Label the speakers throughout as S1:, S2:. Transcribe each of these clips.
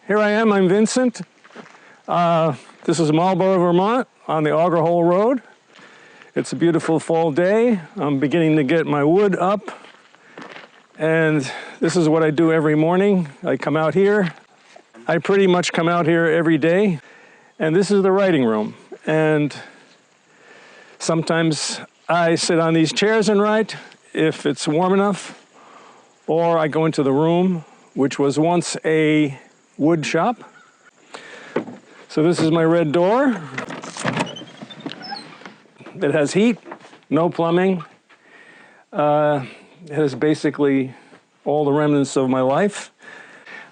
S1: Here I am, I'm Vincent. This is Marlborough, Vermont, on the Auger Hole Road. It's a beautiful fall day. I'm beginning to get my wood up. And this is what I do every morning. I come out here. I pretty much come out here every day. And this is the writing room. And sometimes I sit on these chairs and write if it's warm enough. Or I go into the room, which was once a wood shop. So this is my red door. It has heat, no plumbing. It has basically all the remnants of my life.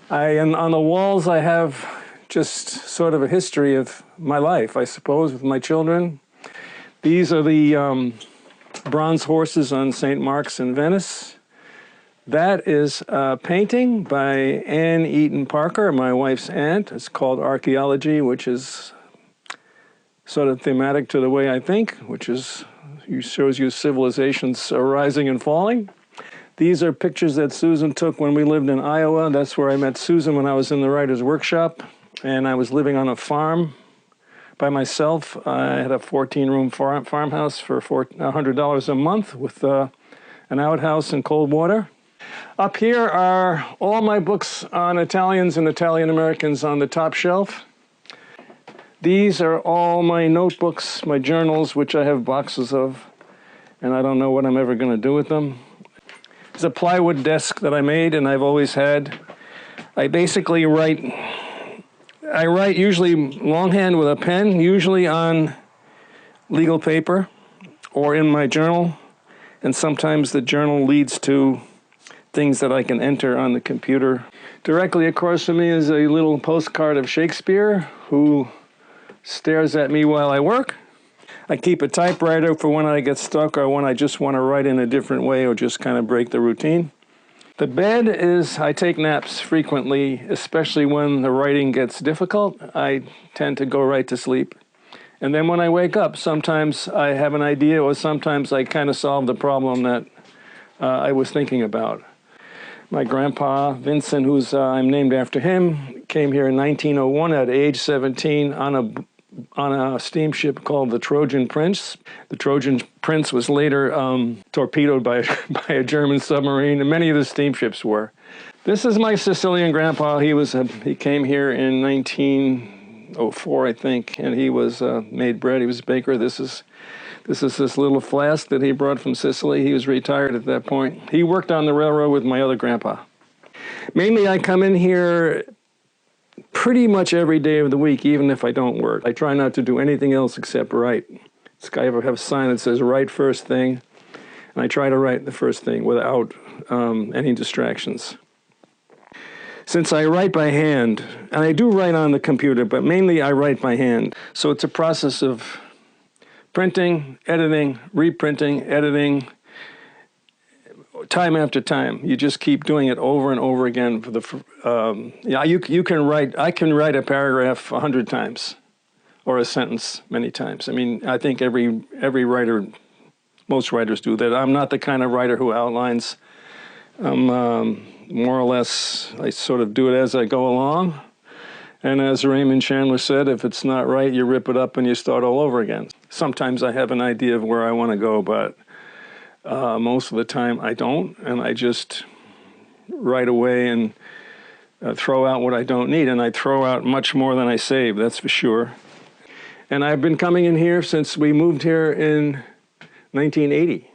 S1: And on the walls I have just sort of a history of my life, I suppose, with my children. These are the bronze horses on St. Mark's in Venice. That is a painting by Anne Eaton Parker, my wife's aunt. It's called Archaeology, which is sort of thematic to the way I think, which is shows you civilizations rising and falling. These are pictures that Susan took when we lived in Iowa. That's where I met Susan when I was in the writer's workshop, and I was living on a farm by myself. I had a 14-room farmhouse for $100 a month with an outhouse and cold water. Up here are all my books on Italians and Italian Americans on the top shelf. These are all my notebooks, my journals, which I have boxes of, and I don't know what I'm ever going to do with them. It's a plywood desk that I made and I've always had. I basically write usually longhand with a pen, usually on legal paper or in my journal, and sometimes the journal leads to things that I can enter on the computer. Directly across from me is a little postcard of Shakespeare, who stares at me while I work. I keep a typewriter for when I get stuck or when I just want to write in a different way or just kind of break the routine. The bed is, I take naps frequently, especially when the writing gets difficult. I tend to go right to sleep. And then when I wake up, sometimes I have an idea or sometimes I kind of solve the problem that I was thinking about. My grandpa, Vincent, who's I'm named after him, came here in 1901 at age 17 on a steamship called the Trojan Prince. The Trojan Prince was later torpedoed by a German submarine, and many of the steamships were. This is my Sicilian grandpa. He came here in 1904, I think, and he was made bread. He was a baker. This is this little flask that he brought from Sicily. He was retired at that point. He worked on the railroad with my other grandpa. Mainly I come in here pretty much every day of the week, even if I don't work. I try not to do anything else except write. I have a sign that says write first thing, and I try to write the first thing without any distractions. Since I write by hand, and I do write on the computer, but mainly I write by hand. So it's a process of printing, editing, reprinting, editing, time after time. You just keep doing it over and over again. You can write. I can write a paragraph 100 times, or a sentence many times. I mean, I think every writer, most writers do that. I'm not the kind of writer who outlines. More or less, I sort of do it as I go along. And as Raymond Chandler said, if it's not right, you rip it up and you start all over again. Sometimes I have an idea of where I want to go, but most of the time I don't, and I just write away and throw out what I don't need, and I throw out much more than I save, that's for sure. And I've been coming in here since we moved here in 1980,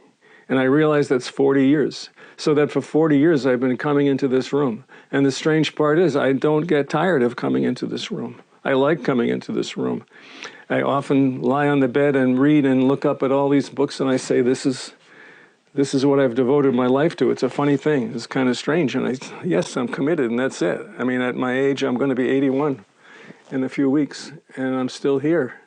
S1: and I realized that's 40 years. So that for 40 years I've been coming into this room. And the strange part is I don't get tired of coming into this room. I like coming into this room. I often lie on the bed and read and look up at all these books and I say, this is what I've devoted my life to. It's a funny thing. It's kind of strange. And yes, I'm committed and that's it. I mean, at my age, I'm going to be 81 in a few weeks and I'm still here.